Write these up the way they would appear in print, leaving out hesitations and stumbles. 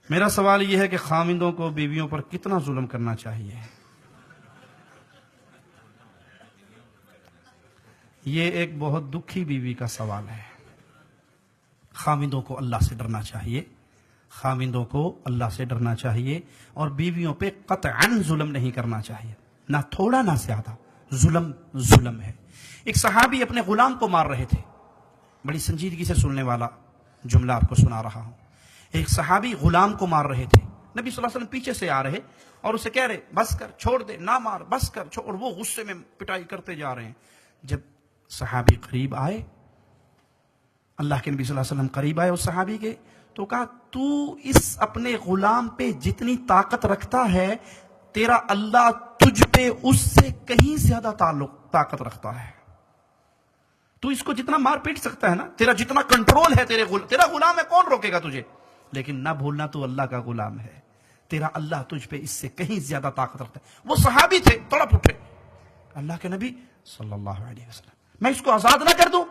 میرا سوال یہ ہے کہ خاوندوں کو بیویوں پر کتنا ظلم کرنا چاہیے؟ یہ ایک بہت دکھی بیوی کا سوال ہے۔ خاوندوں کو اللہ سے ڈرنا چاہیے، خاوندوں کو اللہ سے ڈرنا چاہیے، اور بیویوں پہ قطعاً ظلم نہیں کرنا چاہیے، نہ تھوڑا نہ زیادہ۔ ظلم ظلم ہے۔ ایک صحابی اپنے غلام کو مار رہے تھے، بڑی سنجیدگی سے سننے والا جملہ آپ کو سنا رہا ہوں۔ ایک صحابی غلام کو مار رہے تھے، نبی صلی اللہ علیہ وسلم پیچھے سے آ رہے اور اسے کہہ رہے بس کر، چھوڑ دے، نہ مار، بس کر، چھوڑ، اور وہ غصے میں پٹائی کرتے جا رہے ہیں۔ جب صحابی قریب آئے، اللہ کے نبی صلی اللہ علیہ وسلم قریب آئے اس صحابی کے، تو کہا تو اس اپنے غلام پہ جتنی طاقت رکھتا ہے، تیرا اللہ تجھ پہ اس سے کہیں زیادہ طاقت رکھتا ہے۔ تو اس کو جتنا مار پیٹ سکتا ہے نا، تیرا جتنا کنٹرول ہے، تیرا غلام ہے، کون روکے گا تجھے؟ لیکن نہ بھولنا تو اللہ کا غلام ہے، تیرا اللہ تجھ پہ اس سے کہیں زیادہ طاقت رکھتا ہے۔ وہ صحابی تھے، تڑپ اٹھے، اللہ کے نبی صلی اللہ علیہ وسلم میں اس کو آزاد نہ کر دوں؟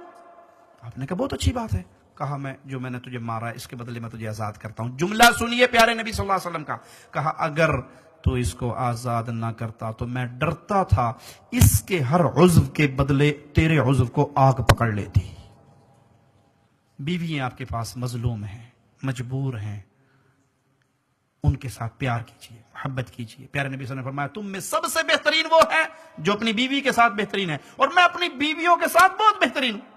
آپ نے کہا بہت اچھی بات ہے۔ کہا جو میں نے تجھے مارا ہے، اس کے بدلے میں تجھے آزاد کرتا ہوں۔ جملہ سنیے پیارے نبی صلی اللہ علیہ وسلم کا، کہا اگر تو اس کو آزاد نہ کرتا تو میں ڈرتا تھا اس کے ہر عضو کے بدلے تیرے عضو کو آگ پکڑ لیتی۔ بیویاں آپ کے پاس مظلوم ہیں، مجبور ہیں، ان کے ساتھ پیار کیجیے، محبت کیجیے۔ پیارے نبی صلی اللہ علیہ وسلم نے فرمایا تم میں سب سے بہترین وہ ہے جو اپنی بیوی کے ساتھ بہترین ہے، اور میں اپنی بیویوں کے ساتھ بہت بہترین ہوں۔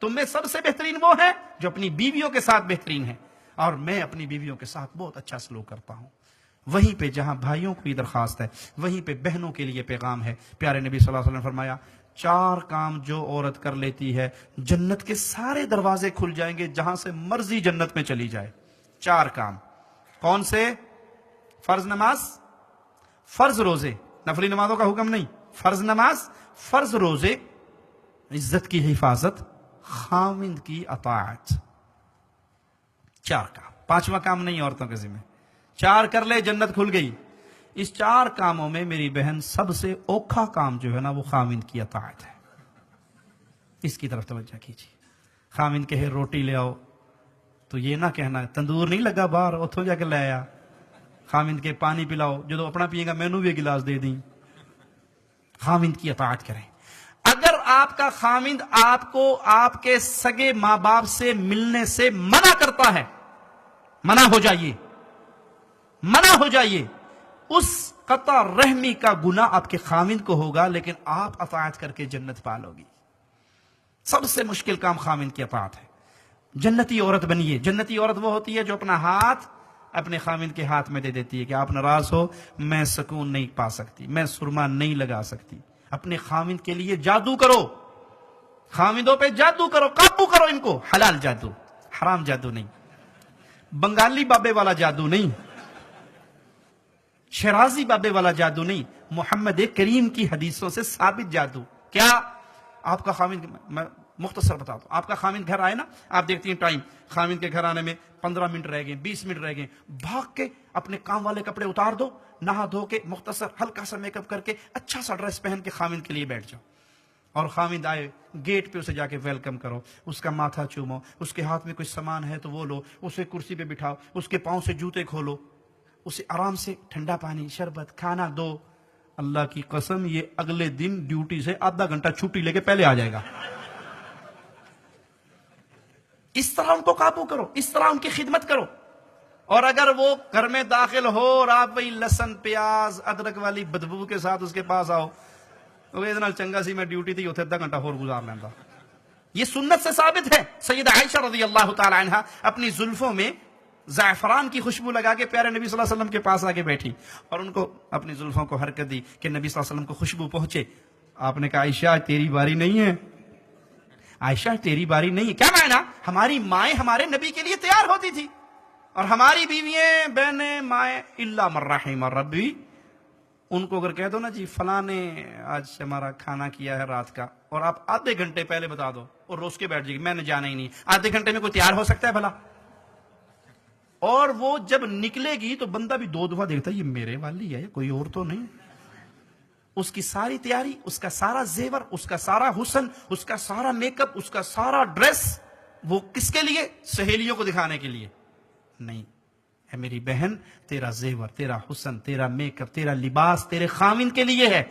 تم میں سب سے بہترین وہ ہے جو اپنی بیویوں کے ساتھ بہترین ہے، اور میں اپنی بیویوں کے ساتھ بہت اچھا سلوک کرتا ہوں۔ وہیں پہ جہاں بھائیوں کو یہ درخواست ہے، وہیں پہ بہنوں کے لیے پیغام ہے۔ پیارے نبی صلی اللہ علیہ وسلم نے فرمایا 4 کام جو عورت کر لیتی ہے، جنت کے سارے دروازے کھل جائیں گے، جہاں سے مرضی جنت میں چلی جائے۔ 4 کام کون سے؟ فرض نماز، فرض روزے، نفلی نمازوں کا حکم نہیں، فرض نماز، فرض روزے، عزت کی حفاظت، خاوند کی اطاعت۔ 4 کام، 5واں کام نہیں عورتوں کے ذمہ۔ 4 کر لے، جنت کھل گئی۔ اس 4 کاموں میں میری بہن سب سے اوکھا کام جو ہے نا، وہ خاوند کی اطاعت ہے۔ اس کی طرف توجہ کیجیے۔ خاوند کہے روٹی لے آؤ تو یہ نہ کہنا تندور نہیں لگا باہر، اتھوں جا کے لے آیا۔ خاوند کے پانی پلاؤ، جو اپنا پیے گا مینو بھی گلاس دے دیں۔ خاوند کی اطاعت کریں۔ اگر آپ کا خاوند آپ کو آپ کے سگے ماں باپ سے ملنے سے منع کرتا ہے، منع ہو جائیے، منع ہو جائیے۔ اس قطع رحمی کا گناہ آپ کے خاوند کو ہوگا، لیکن آپ اطاعت کر کے جنت پالو گی۔ سب سے مشکل کام خاوند کی اطاعت ہے۔ جنتی عورت بنیے۔ جنتی عورت وہ ہوتی ہے جو اپنا ہاتھ اپنے خاوند کے ہاتھ میں دے دیتی ہے کہ آپ ناراض ہو، میں سکون نہیں پا سکتی، میں سرما نہیں لگا سکتی۔ اپنے خاوند کے لیے جادو کرو، خاوندوں پہ جادو کرو، قابو کرو ان کو۔ حلال جادو، حرام جادو نہیں، بنگالی بابے والا جادو نہیں، شرازی بابے والا جادو نہیں، محمد کریم کی حدیثوں سے ثابت جادو۔ کیا آپ کا خاوند، میں مختصر بتا دوں، آپ کا خاوند گھر آئے نا، آپ دیکھتی ہیں ٹائم، خاوند کے گھر آنے میں 15 منٹ رہ گئے، 20 منٹ رہ گئے، بھاگ کے اپنے کام والے کپڑے اتار دو، نہا دھو کے مختصر ہلکا سا میک اپ کر کے اچھا سا ڈریس پہن کے خاوند کے لیے بیٹھ جاؤ، اور خاوند آئے گیٹ پہ اسے جا کے ویلکم کرو، اس کا ماتھا چومو، اس کے ہاتھ میں کوئی سامان ہے تو وہ لو، اسے کرسی پہ بٹھاؤ، اس کے پاؤں سے جوتے کھولو، اسے آرام سے ٹھنڈا پانی، شربت، کھانا دو۔ اللہ کی قسم یہ اگلے دن ڈیوٹی سے آدھا گھنٹہ چھٹی لے کے پہلے آ جائے گا۔ اس طرح ان کو قابو کرو، اس طرح ان کی خدمت کرو۔ اور اگر وہ گھر میں داخل ہو اور آپ وہی لہسن پیاز ادرک والی بدبو کے ساتھ اس کے پاس آؤ، چنگا سی میں ڈیوٹی تھی اتنے آدھا گھنٹہ اور گزار لینا۔ یہ سنت سے ثابت ہے۔ سیدہ عائشہ رضی اللہ تعالی عنہ اپنی زلفوں میں زعفران کی خوشبو لگا کے پیارے نبی صلی اللہ علیہ وسلم کے پاس آ کے بیٹھی اور ان کو اپنی زلفوں کو حرکت دی کہ نبی صلی اللہ علیہ وسلم کو خوشبو پہنچے۔ آپ نے کہا عائشہ تیری باری نہیں ہے، عائشہ تیری باری نہیں ہے۔ کیا معنی؟ ہماری مائیں ہمارے نبی کے لیے تیار ہوتی تھی، اور ہماری بیوییں، بہنیں، مائیں الا من رحم ربی، ان کو اگر کہہ دو نا جی فلاں نے آج ہمارا کھانا کیا ہے رات کا، اور آپ آدھے گھنٹے پہلے بتا دو اور روز کے بیٹھ جائے گی، میں نے جانا ہی نہیں۔ آدھے گھنٹے میں کوئی تیار ہو سکتا ہے بھلا؟ اور وہ جب نکلے گی تو بندہ بھی 2 دفعہ دیکھتا ہے یہ میرے والی ہے، کوئی اور تو نہیں۔ اس کی ساری تیاری، اس کا سارا زیور، اس کا سارا حسن، اس کا سارا میک اپ، اس کا سارا ڈریس، وہ کس کے لیے؟ سہیلیوں کو دکھانے کے لیے نہیں، اے میری بہن، تیرا زیور، تیرا حسن، تیرا میک اپ، تیرا لباس تیرے خاوند کے لیے ہے.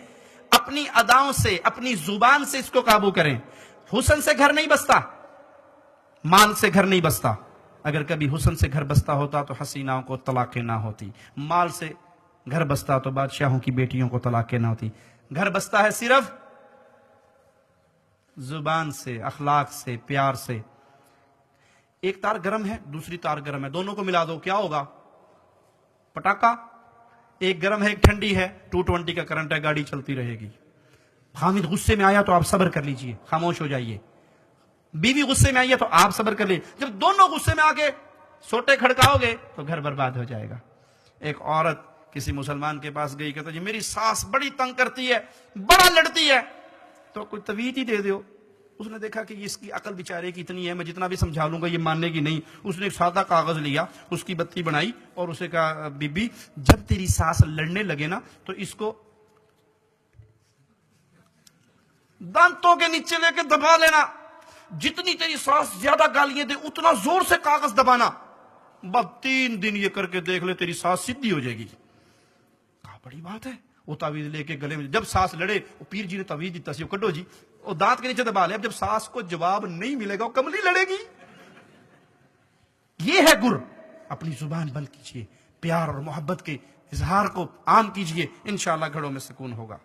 اپنی اداؤں سے، اپنی زبان سے اس کو قابو کریں. حسن سے گھر نہیں بستا، مال سے گھر نہیں بستا. اگر کبھی حسن سے گھر بستا ہوتا تو حسیناؤں کو طلاقیں نہ ہوتی. مال سے گھر بستا تو بادشاہوں کی بیٹیوں کو طلاقیں نہ ہوتی. گھر بستا ہے صرف زبان سے، اخلاق سے، پیار سے. ایک تار گرم ہے، دوسری تار گرم ہے، دونوں کو ملا دو، کیا ہوگا؟ پٹاخہ. ایک گرم ہے، ایک ٹھنڈی ہے، 220 کا کرنٹ ہے، گاڑی چلتی رہے گی. خامد غصے میں آیا تو آپ صبر کر لیجئے، خاموش ہو جائیے. بیوی غصے میں آئی ہے تو آپ صبر کر لیں. جب دونوں غصے میں آگے سوٹے کھڑکاؤ گے تو گھر برباد ہو جائے گا. ایک عورت کسی مسلمان کے پاس گئی، کہتا جی میری ساس بڑی تنگ کرتی ہے، بڑا لڑتی ہے، تو کوئی تویت ہی دے دیو. اس نے دیکھا کہ اس کی عقل بیچارے کی اتنی ہے، میں جتنا بھی سمجھا لوں گا یہ ماننے کی نہیں. اس نے ایک سادہ کاغذ لیا، اس کی بتی بنائی اور اسے کہا بی بی جب تیری ساس لڑنے لگے نا تو اس کو دانتوں کے نیچے لے کے دبا لینا، جتنی تیری ساس زیادہ گالیاں دے اتنا زور سے کاغذ دبانا. بس 3 دن یہ کر کے دیکھ لے، تیری ساس سیدھی ہو جائے گی. کہا بڑی بات ہے. وہ تعویذ لے کے گلے میں، جب ساس لڑے وہ پیر جی نے تعویذ دیتا سی، وہ کڈو جی، وہ دانت کے نیچے دبا لے. اب جب ساس کو جواب نہیں ملے گا وہ کملی لڑے گی. یہ ہے گر. اپنی زبان بند کیجئے، پیار اور محبت کے اظہار کو عام کیجئے، انشاءاللہ گھروں میں سکون ہوگا.